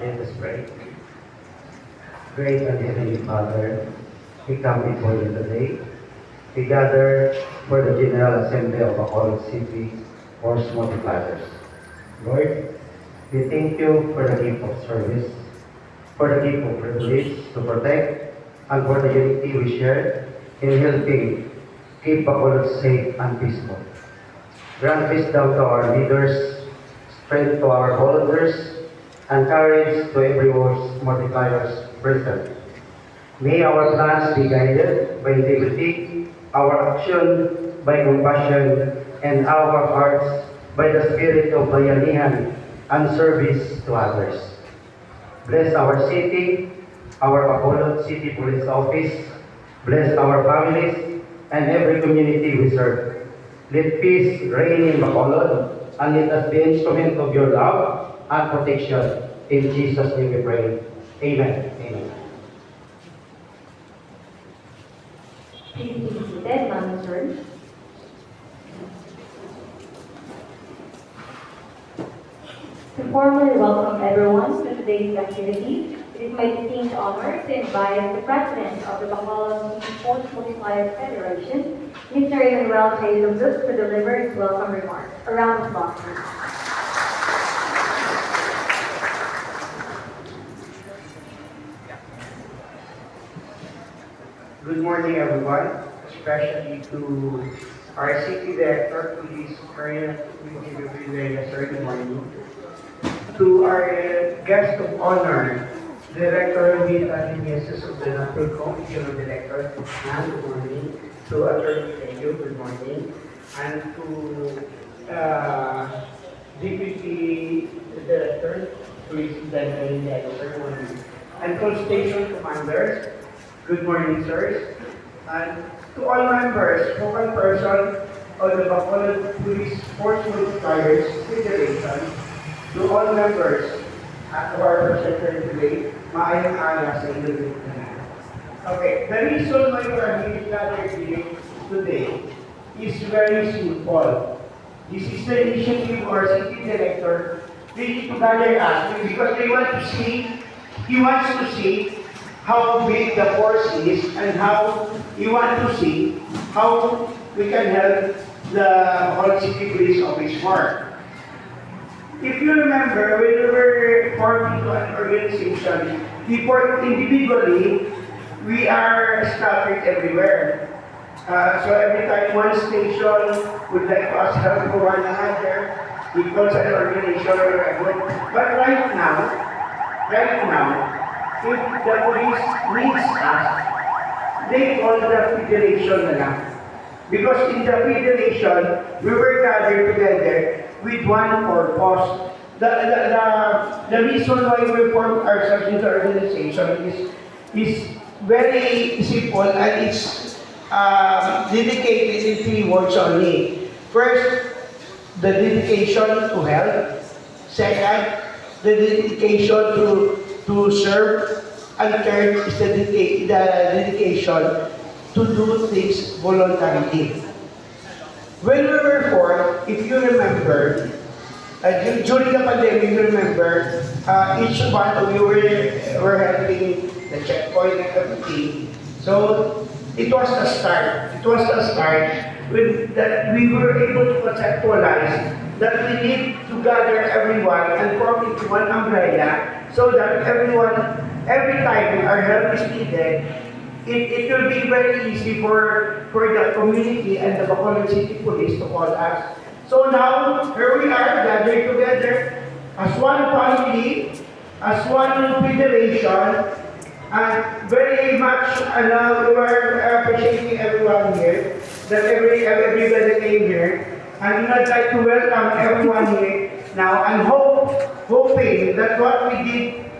Let us pray. Great and Heavenly Father, we come before you today. We gather for the General Assembly of Bacolod City Force Multipliers. Lord, we thank you for the gift of service, for the gift of privilege to protect, and for the unity we share in helping keep Bacolod safe and peaceful. Grant wisdom to our leaders, strength to our volunteers, and courage to every Force Multipliers present. May our plans be guided by integrity, our action by compassion, and our hearts by the spirit of bayanihan and service to others. Bless our city, our Bacolod City Police Office, bless our families, and every community we serve. Let peace reign in Bacolod, and let us be instrument of your love and protection. In Jesus' name we pray. Amen. Amen. Please be seated, Ma'am, sir. To formally welcome everyone to today's activity, it is my distinct honor to invite the President of the Bacolod City Force Multiplier Federation, Mr. Emmanuel Taylor Brooks, to deliver his welcome remarks. A round of applause, please. Good morning, everyone, especially to our City Director, Police Colonel William. Good morning. To our guest of honor, Director Rita Jimenez of the NAPOLCOM, Regional Director, and good morning. To Attorney Tejo, good morning. And to Deputy Director, Police Lieutenant good morning. And to Station Commanders, good morning, sirs. And to all members, focal person of the Bacolod Police Force Multipliers Federation, to all members at our presenter today, maayong araw sa inyo lahat. Okay, the reason why we are meeting gathered today is very simple. This is the initiative of our city director really to gather us because they want to see, he wants to see how big the force is and how he wants to see how we can help the whole city police office work. If you remember, when we were forming an organization, before individually, we are scattered everywhere. So every time one station would like to ask help for one another, we call an organization or a group. But right now, if the police needs us, they call the federation na lang. Because in the federation, we were gathered together with one purpose. The reason why we formed ourselves into organization is very simple and it's dedicated in three words only. First, the dedication to help. Second, the dedication to serve. And third is the dedication to do things voluntarily. When we were formed, if you remember, during the pandemic, you remember, each one of you were helping the checkpoint and everything. So it was the start. It was the start when that we were able to conceptualize that we need to gather everyone and form into one umbrella so that everyone, every time our help is needed, it will be very easy for the community and the Bacolod City Police to call us. So now, here we are gathered together as one family, as one federation, and very much we are appreciating everyone here, that everybody came here. And I'd like to welcome everyone here now and hoping that what we did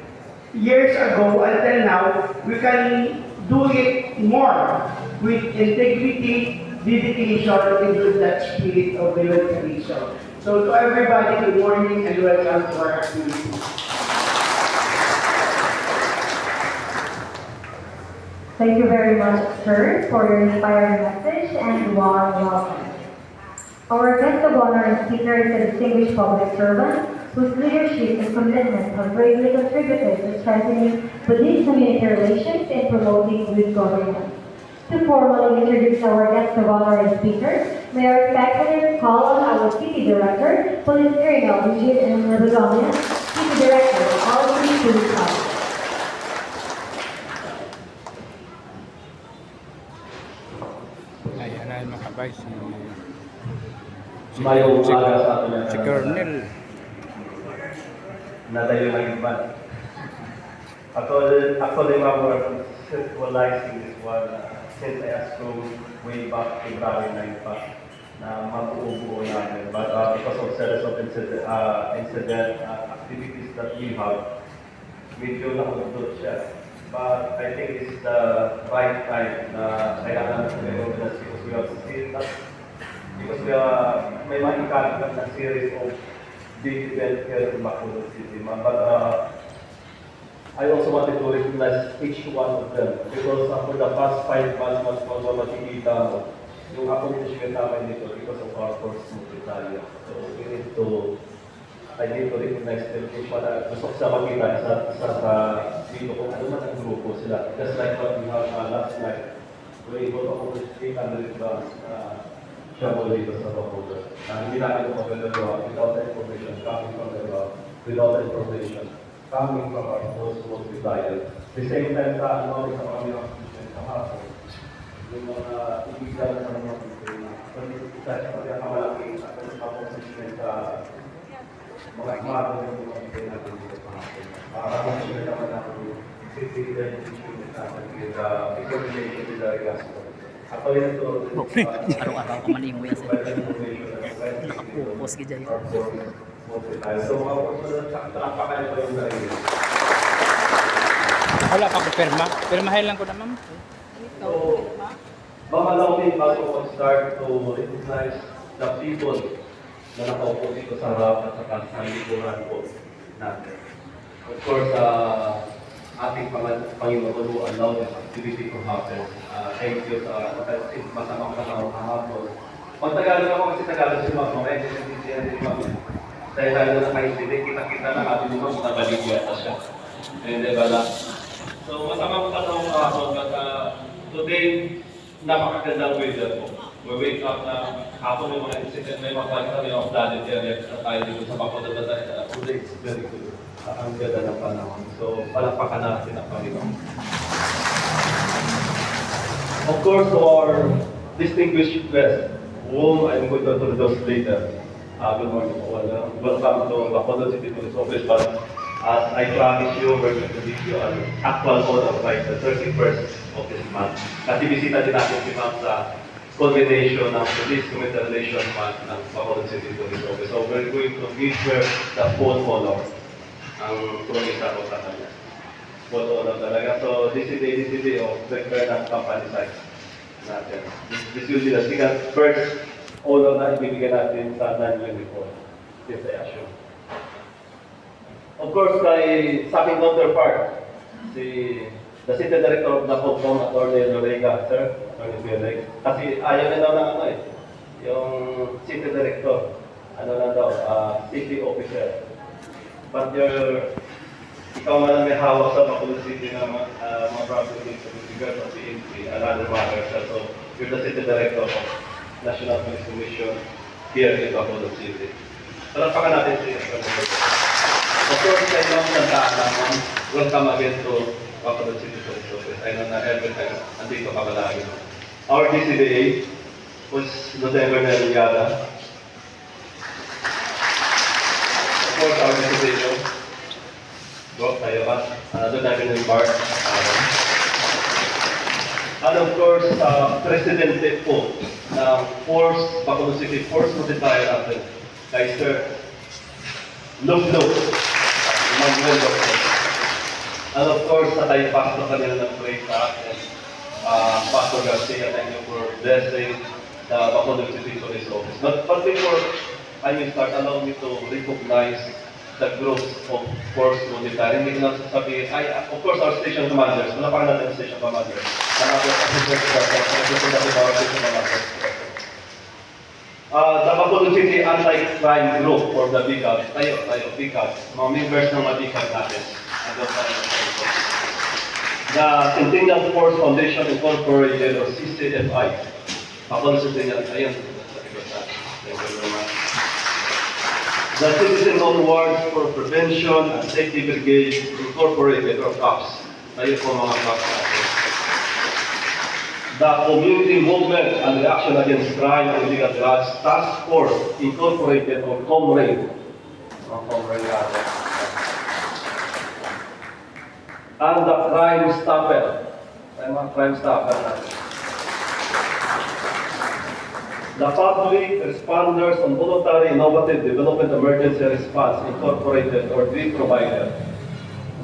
years ago until now, we can do it more with integrity, dedication, and with that spirit of volunteerism. So to everybody, good morning and welcome to our activity. Thank you very much, sir, for your inspiring message and warm welcome. Our guest of honor and speaker is a distinguished public servant whose leadership and commitment have greatly contributed to strengthening police community relations and promoting good governance. To formally introduce our guest of honor and speaker, may I respectfully call on our City Director, Police Colonel Eugene Nabagamian, City Director, all three police officers. Ayan na mga kabay, Mayong umaga sa atin si Colonel. Nadayo ng iba. Actually, ma'am, we're conceptualizing this one since I assumed way back February 9 pa na mabuo namin. But because of series of incident activities that we have, medyo nakudot siya. But I think this is the right time na kailangan natin i-organize because we have seen that because may mga ikalat na series of big events here in Bacolod City. But I also wanted to recognize each one of them because for the past 5 months, mas makikita mo yung accomplishment namin dito because of our force multiplier. So I need to recognize them each one. Gusto ko sa makita isa sa dito kung ano man ang grupo sila. Just like what we have last night, we were able to accomplish 800 grams travel dito sa Bacolod. Hindi natin ito magagawa without the information coming from the without the information coming from our force multiplier. The same time sa ano, sa mga accomplishment kahapon, yung mga ibigay sa mga isa sa pagkakamalaking accomplishment sa mga umaga ng mga ibigay natin dito kahapon. Accomplishment naman ng city identification natin with determination with the Rigasco. Ako yun ito, araw-araw ka man mo yan sa nakapupos ka dyan. so mga napakali pa yung narinig. Wala pa ko perma. Permahin lang ko na, ma'am. So, ma'am, allow me also to start to recognize the people na nakaupo dito sa harap at sa liburan po natin. Of course, ating Panginoon who allowed this activity to happen. Thank you sa masamang panahon kahapon. Pag-Tagalog ako kasi Tagalog si Ma'am, may nagsisindihan din Ma'am. Dahil tayo na kaintindi, kita-kita na atin yung mga baligyan siya. Hindi ba lang? So, masamang panahon kahapon, but today, napakagandang weather po. We wake up na hapon yung mga incident, may makakita may mga flooded areas na tayo dito sa Bacolod na tayo. Today is very good. Ang ganda ng panahon. So, palakpakan natin ang Panginoon. Of course, to our distinguished guests, whom I'm going to introduce later. Good morning po. Welcome to Bacolod City Police Office. But as I promise you, we're going to give you an actual order by the 31st of this month. Kasi bisita din natin si Ma'am sa culmination ng Police Community Relations Month ng Bacolod City Police Office. So we're going to give her the full honor. Ang promisa ko sa kanya. Full honor talaga. So this is the day of the current company side natin. This will be the first honor na ibibigay natin sa non-uniform. This I assure. Of course, sa aking counterpart, the City Director of the Pogpong, Atty. Lorega, sir, Atty. Lorega. Kasi ayaw na daw ng yung City Director, na daw, City Officer. But ikaw man may hawak sa Bacolod City na mga problems with regards to PNP and other matters. So, you're the City Director of National Police Commission here in Bacolod City. Talapakan natin siya. Of course, sa inyo ang nagkaalam, welcome again to Bacolod City Police Office. I know na every time, andito ka palagi. Our DCDA was Lieutenant Colonel Yara. Of course, our DCDA, go, tayo ka. Lieutenant Colonel Bart. And of course, Presidente po ng Force, Bacolod City Force Multiplier natin, kay Sir Luglo, Manuel Lopez. And of course, sa tayo pastor kanila ng pray sa atin, Pastor Garcia, thank you for blessing the Bacolod City Police Office. But before I will start, allow me to recognize the growth of Force Multiplier. Hindi ko lang sasabihin, of course, our station commanders, wala pa natin station commanders. The Bacolod City Anti-Crime Group or the BICAG, BICAG, mga members ng mga BICAG natin. The Centennial Force Foundation Incorporated or CCFI. Bacolod City, ayun. Thank you very much. The Citizen Awards for Prevention and Safety Brigade Incorporated or CAPS. Tayo po mga CAPS natin. The Community Movement and Reaction Against Crime and Illegal Drugs Task Force Incorporated or COMRAID. Mga COMRAID natin. And the Crime Stopper. Tayo mga Crime Stopper natin. The Public Responders on Voluntary Innovative Development Emergency Response Incorporated or D-Provider.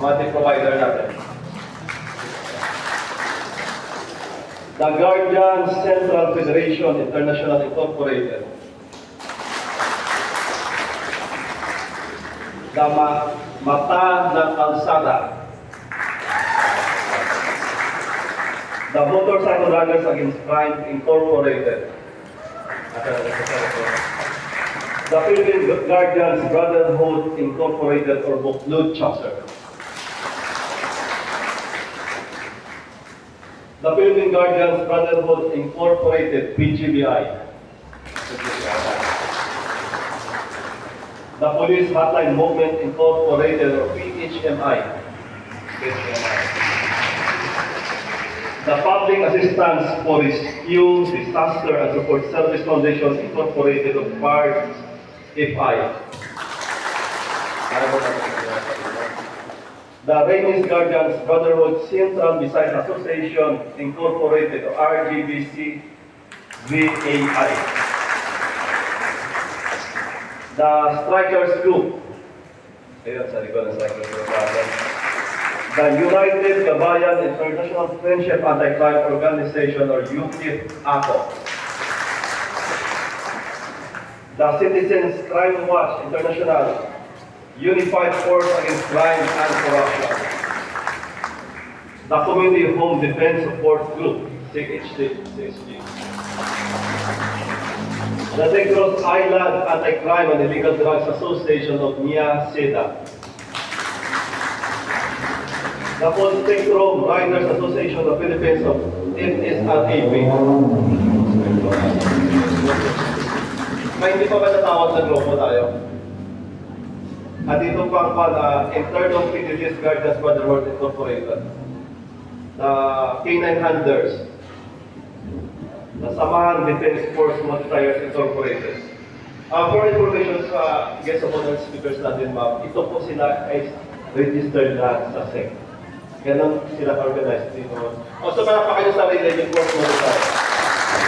Mga D-Provider natin. The Guardian Central Federation International Incorporated. The Mata ng Kalsada. The Motorcycle Runners Against Crime Incorporated. The Philippine Guardians Brotherhood Incorporated or Buklod Chapter. The Philippine Guardians Brotherhood Incorporated, PGBI. The Police Hotline Movement Incorporated or PHMI. The Public Assistance for Rescue, Disaster and Support Service Foundation Incorporated or PARD-FI. The Rainis Guardians Brotherhood Central Visayas Association Incorporated or RGBC VAI. The Strikers Group. Ayan, sa likod ng Strikers Group. The United Kabayan International Friendship Anti-Crime Organization or UKIP-ACO. The Citizens Crime Watch International Unified Force Against Crime and Corruption. The Community Home Defense Support Group, CHG. The Negros Island Anti-Crime and Illegal Drugs Association of NIA SEDA. The Full Spectrum Riders Association of the Philippines of NSRAP. May hindi pa ba natawag na grupo tayo? At ito pang Internal PDDS Guardians Brotherhood Incorporated. The K9 Handlers. The Samahan Defense Force Multipliers Incorporated. For information sa guest of honor speakers natin, ma'am, ito po sila ay registered lahat sa SEC. Ganon sila organized dito. O sa mga pakailan sa Religion Force Multipliers.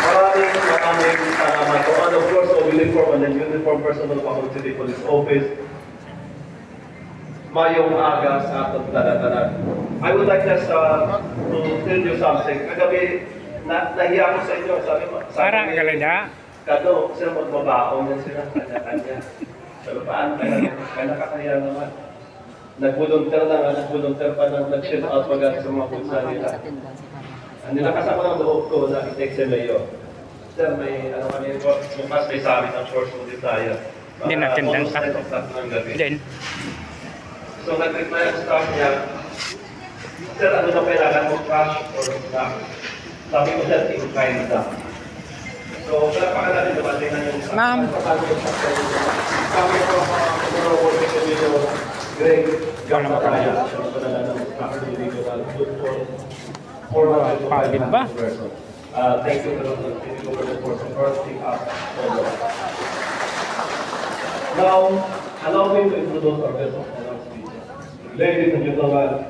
Maraming salamat po. And of course, uniform and uniform personnel of Bacolod City Police Office. Mayong aga sa atong tanan. I would like just to tell you something. Kagabi, nahiya ko sa inyo. Sabi mo, Parang kalada. Kado, sila magbabaon yan sila, kanya-kanya. Pero paano kaya nakakaya naman. Nag-volunteer na nga, nag-volunteer pa nang nag-shield out baga sa mga punsa nila. Ang nilakas ako ng loob ko na i-text si Mayo. Sir, may ano kami, bukas may summit ang force multiplier. Hindi natin lang Almost 9 o'clock ng gabi. Then, So nag-reply ang staff niya, Sir, ano na kailangan mo, crash or lock? Sabi ko, Sir, in-kind na. So, palapakan natin dumating na yung Ma'am. Kami po, siguro, working sa video, Greg, Gapataya, siya na ng staff ng regional good for Pagod ba? Thank you for supporting us. Now, allow me to introduce our guest of honor speaker. Ladies and gentlemen,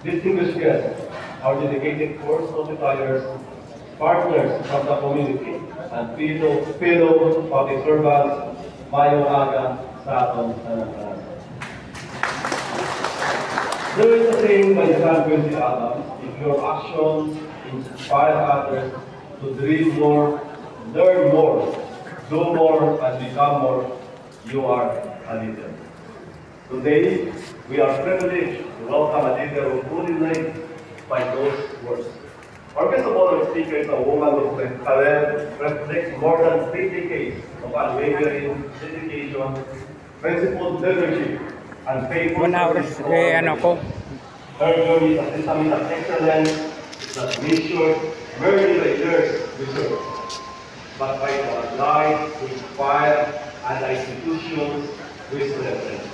distinguished guests, our dedicated force multipliers, partners from the community, and fellow public servants, mayong aga sa atong tanan-tanan. There is a saying by John Quincy Adams, if your actions inspire others to dream more, learn more, do more, and become more, you are a leader. Today, we are privileged to welcome a leader who truly lives by those words. Our guest of honor speaker is a woman whose career reflects more than 3 decades of unwavering dedication, principled leadership, and faithful 1 hour, service ano ko. Her journey is a testament of excellence, not measured merely by years reserved, but by our lives to inspire and the institutions we celebrate.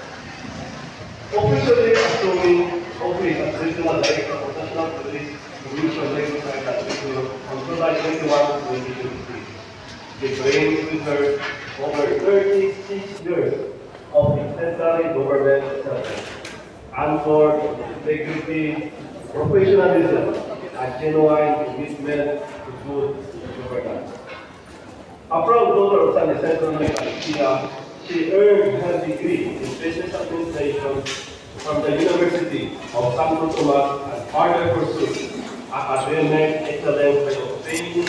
Officially assuming office as Regional Director of National Police Commission Lagos Island Region on July 21, 2023. She brings with her over 36 years of exemplary government service, anchored in integrity, professionalism, and genuine commitment to good governance. A proud daughter of San Jacinto California, she earned her degree in business administration from the University of Santo Tomas and further pursued academic excellence by obtaining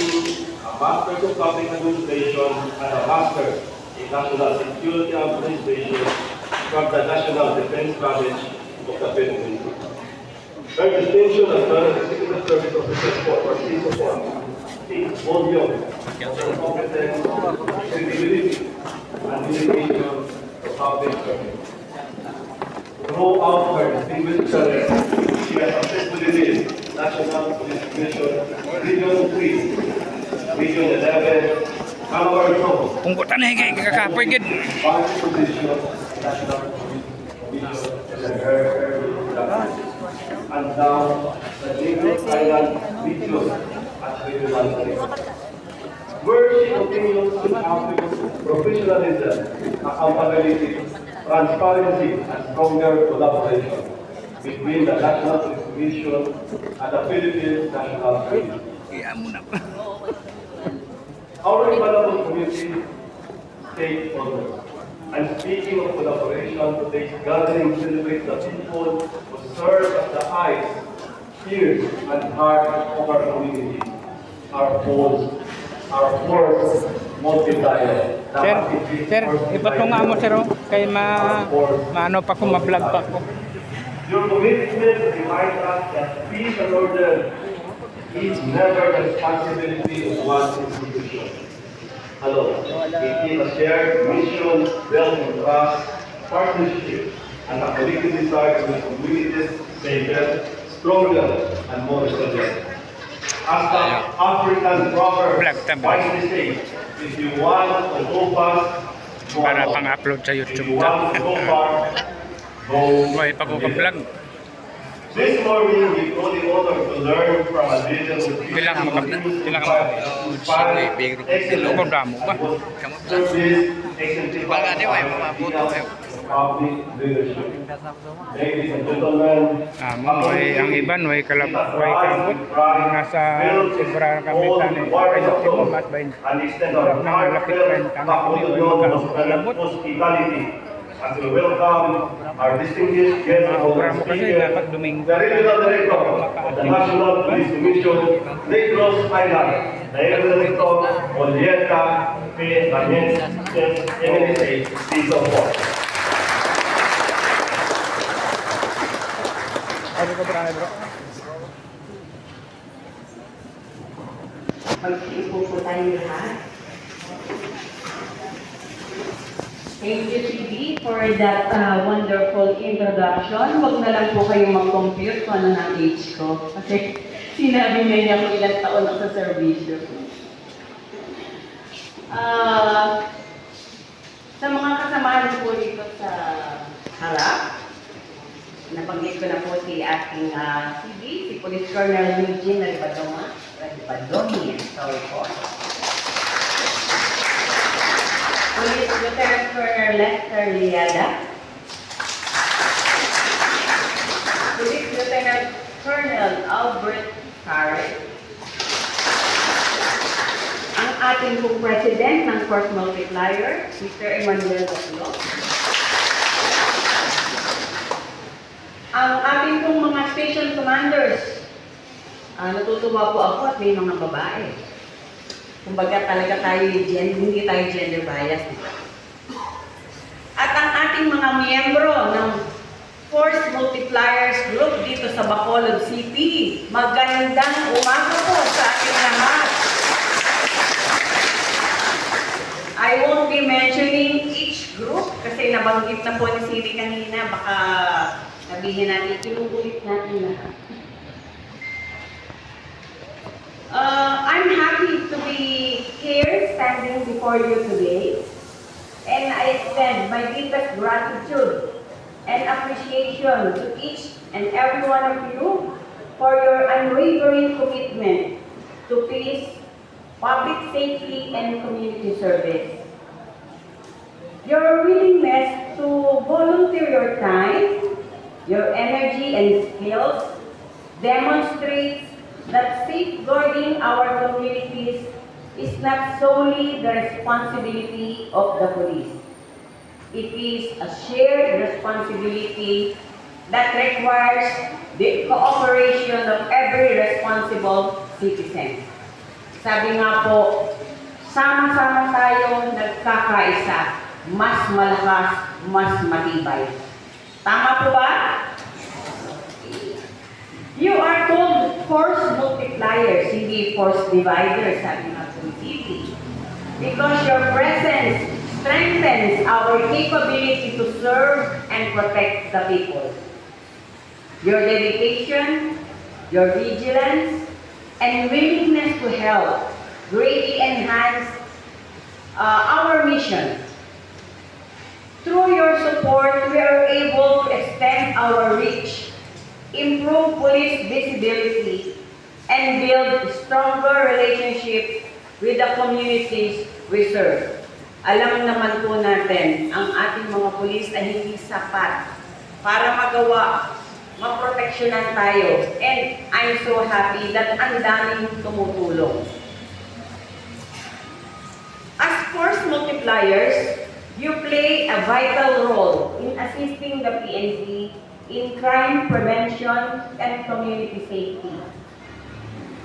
a Master's of Public Administration and a Master's in National Security Administration from the National Defense College of the Philippines. Her distinction as well as Executive Service Officer for CISO speaks volumes of her competence, credibility, and dedication to public service. Throughout her distinguished career, she has successfully led National Police Commission, Region 3, Region 11, Calawar Zone, Kung ko tanay kay kakapoy gid. Vice Position, National Police Commission, and now the Lagos Island Region at Regional 3. Where she continues to outreach professionalism, accountability, transparency, and stronger collaboration between the National Police Commission and the Philippine National Police. Iya mo na pa. Our Malabon community stakeholders. And speaking of collaboration, today's gathering celebrates the people who serve as the eyes, ears, and heart of our community. Our force multiplier. Sir, ibato nga mo sir, oh, kay maano pa ko, ma-vlog pa ko. Your commitment reminds us that peace and order is never the responsibility of one institution alone. It is a shared mission built on trust, partnership, and a collective desire to make communities safer, stronger, and more resilient. As the African proverb wisely says, if you want to go fast, go Para alone. pang-upload sa If YouTube you want to go far, go Buhay pa ko ka-vlog. This morning, we got the honor to learn from a leader who Bilang Kung damo ba? service exemplifies public leadership. Ladies and gentlemen, Amo, ang iban, way kalabot, way kamot. Nasa sobra kami tanay. Ay, optimum at bain. and extend our Nangalapit pa yung heartfelt tanay ko. Way Bacolod hospitality as we welcome our distinguished guest of Obra honor mo kasi speaker, dapat Domingo. the Regional Director of the National Police Commission, Negros Island, Director Director Olieta P. Ramirez, MNSA, Season 4. Ano ko bro? Mag-ipo po tayo lahat. Thank you, CD, for that wonderful introduction. Huwag na lang po kayong mag-compute kung ano ng age ko. Kasi sinabi niya kung ilang taon ako sa servisyo. Sa mga kasamahan po dito sa harap, nabanggit ko na po si ating CD, si Police Colonel Eugene Ribadonga. Sorry po. Police Lieutenant Colonel Lester Liada. Police Lieutenant Colonel Albert Carey. Ang ating pong President ng Force Multiplier, Mr. Emmanuel Baclo. Ang ating pong mga station commanders, natutuwa po ako at may mga babae. Kumbaga talaga tayo, hindi tayo gender bias. Diba? At ang ating mga miyembro ng Force Multipliers Group dito sa Bacolod City, magandang umaga po sa ating lahat. I I won't be mentioning each group kasi nabanggit na po ni Siri kanina. Baka sabihin natin, kinukulit natin lahat. I'm happy to be here standing before you today. And I extend my deepest gratitude and appreciation to each and every one of you for your unwavering commitment to peace, public safety, and community service. Your willingness to volunteer your time, your energy, and skills demonstrates that safeguarding our communities is not solely the responsibility of the police. It is a shared responsibility that requires the cooperation of every responsible citizen. Sabi nga po, sama-sama tayo nagkakaisa, mas malakas, mas matibay. Tama po ba? You are called force multipliers, hindi force dividers, sabi nga po ni Titi. Because your presence strengthens our capability to serve and protect the people. Your dedication, your vigilance, and willingness to help greatly enhance our mission. Through your support, we are able to extend our reach, improve police visibility, and build stronger relationships with the communities we serve. Alam naman po natin, ang ating mga pulis ay hindi sapat para magawa, maproteksyonan tayo. And I'm so happy that ang daming tumutulong. As force multipliers, you play a vital role in assisting the PNP in crime prevention and community safety.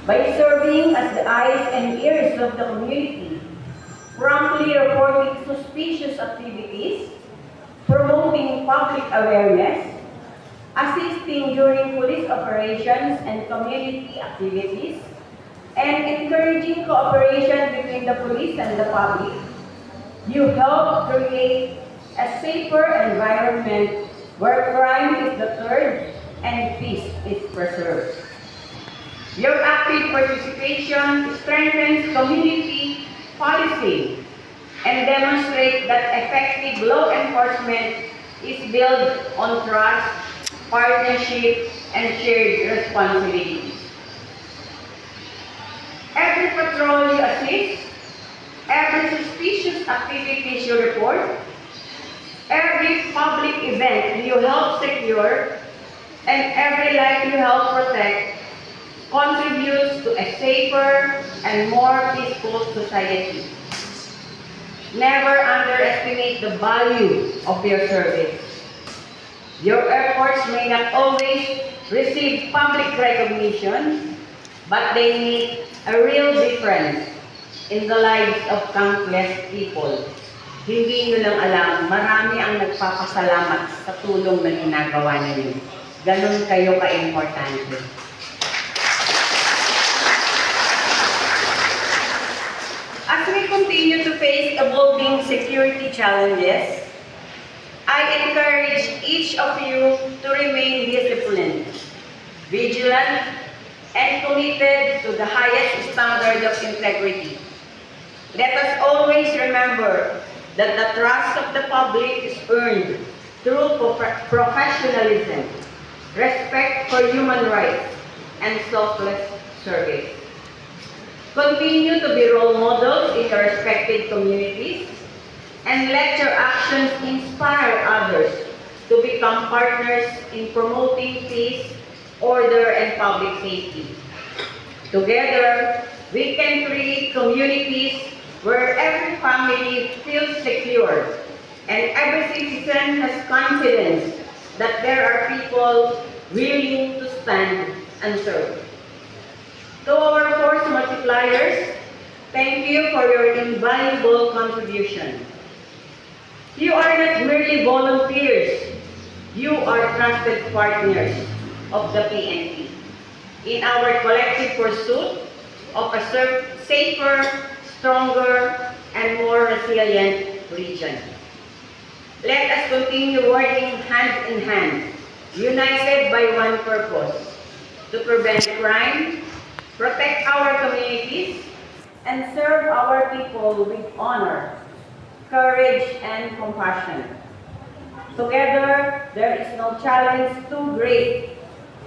By serving as the eyes and ears of the community, promptly reporting suspicious activities, promoting public awareness, assisting during police operations and community activities, and encouraging cooperation between the police and the public, you help create a safer environment where crime is deterred and peace is preserved. Your active participation strengthens community policy and demonstrates that effective law enforcement is built on trust, partnership, and shared responsibilities. Every patrol you assist, every suspicious activities you report, every public event you help secure, and every life you help protect contributes to a safer and more peaceful society. Never underestimate the value of your service. Your efforts may not always receive public recognition, but they make a real difference in the lives of countless people. Hindi nyo lang alam, marami ang nagpapasalamat sa tulong na ginagawa ninyo. Ganon kayo ka-importante. As we continue to face evolving security challenges, I encourage each of you to remain disciplined, vigilant, and committed to the highest standard of integrity. Let us always remember that the trust of the public is earned through professionalism, respect for human rights, and selfless service. Continue to be role models in your respective communities, and let your actions inspire others to become partners in promoting peace, order, and public safety. Together, we can create communities where every family feels secure and every citizen has confidence that there are people willing to stand and serve. To our force multipliers, thank you for your invaluable contribution. You are not merely volunteers, you are trusted partners of the PNP in our collective pursuit of a safer, stronger, and more resilient region. Let us continue working hand in hand, united by one purpose, to prevent crime, protect our communities, and serve our people with honor, courage, and compassion. Together, there is no challenge too great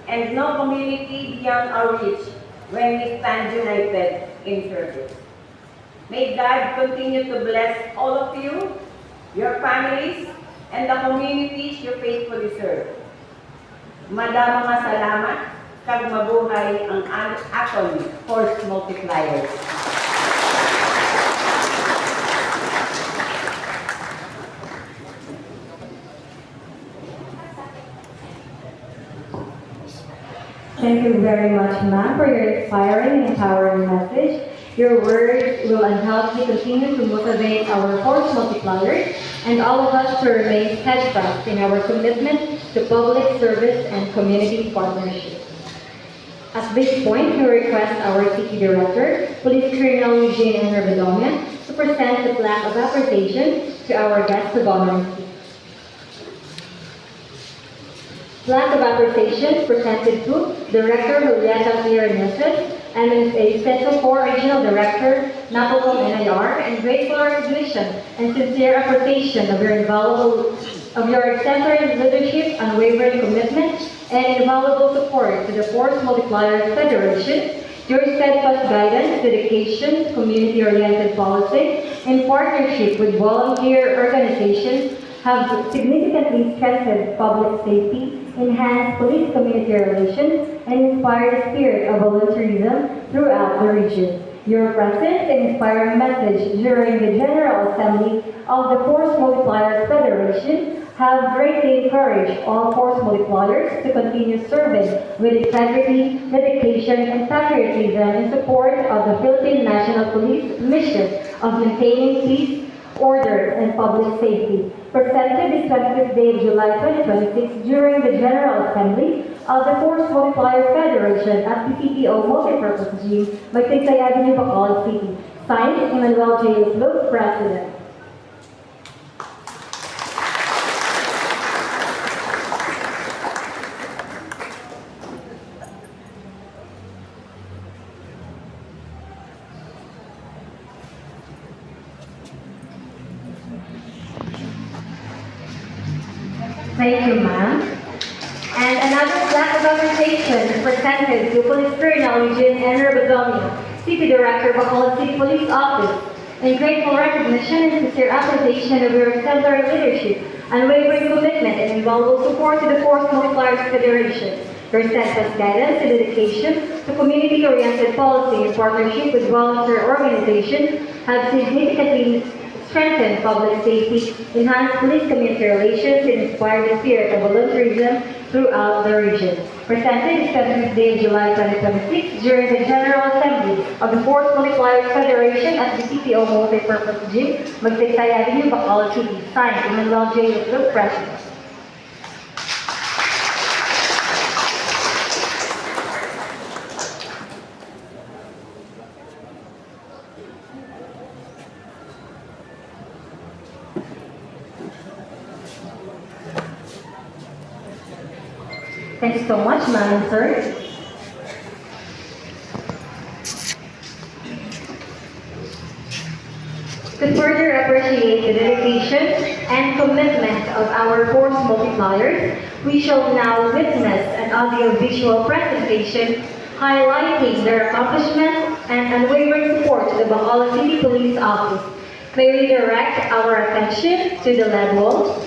and no community beyond our reach when we stand united in service. May God continue to bless all of you, your families, and the communities you faithfully serve. Madamang nga salamat, kag mabuhay ang aton force multipliers. Thank you very much, ma'am, for your inspiring and empowering message. Your words will undoubtedly continue to motivate our force multipliers and all of us to remain steadfast in our commitment to public service and community partnership. At this point, we request our City Director, Police Colonel Eugene N. Rabidomian, to present the plaque of appreciation to our guest of honor. Plaque of appreciation presented to Director Julieta Clear and a Central 4 Regional Director, NAPOCOM NIR, and grateful recognition and sincere appreciation of your exemplary leadership, unwavering commitment, and invaluable support to the Force Multipliers Federation. Your steadfast guidance, dedication, community-oriented policy, and partnership with volunteer organizations have significantly strengthened public safety, enhanced police community relations, and inspired the spirit of volunteerism throughout the region. Your presence and inspiring message during the General Assembly of the Force Multipliers Federation have greatly encouraged all force multipliers to continue serving with integrity, dedication, and patriotism in support of the Philippine National Police mission of maintaining peace, order, and public safety. Presented this 25th day of July 2026 during the General Assembly of the Force Multiplier Federation at the CPO Multipurpose Gym, Magsaysay Avenue, Bacolod City. Signed, Emmanuel J. Luke, President. Thank you, ma'am. And another plaque of appreciation is presented to Police Colonel Eugene N. Rabidomian, City Director, Bacolod City Police Office, in grateful recognition and sincere appreciation of your exemplary leadership, unwavering commitment, and invaluable support to the Force Multipliers Federation. Your steadfast guidance and dedication to community-oriented policy in partnership with volunteer organizations have significantly strengthen public safety, enhance police community relations, and inspire the spirit of volunteerism throughout the region. Presented this 7th day of July 2026 during the General Assembly of the Force Multipliers Federation at the CPO Multipurpose Gym, Magsaysay Avenue, Bacolod City. Signed, Emmanuel J. Luke, President. Thank you so much, ma'am and sir. To further appreciate the dedication and commitment of our force multipliers, we shall now witness an audio-visual presentation highlighting their accomplishments and unwavering support to the Bacolod City Police Office. May we direct our attention to the lead wall.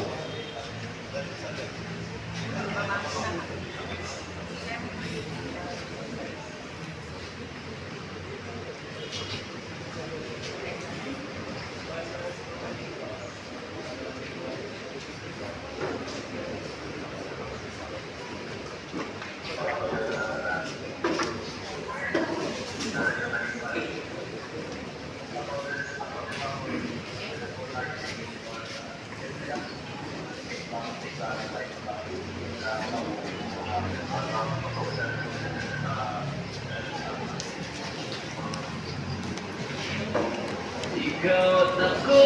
Ikaw at ako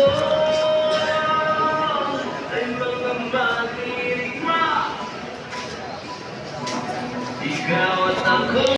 ay mga makinig. Ikaw at ako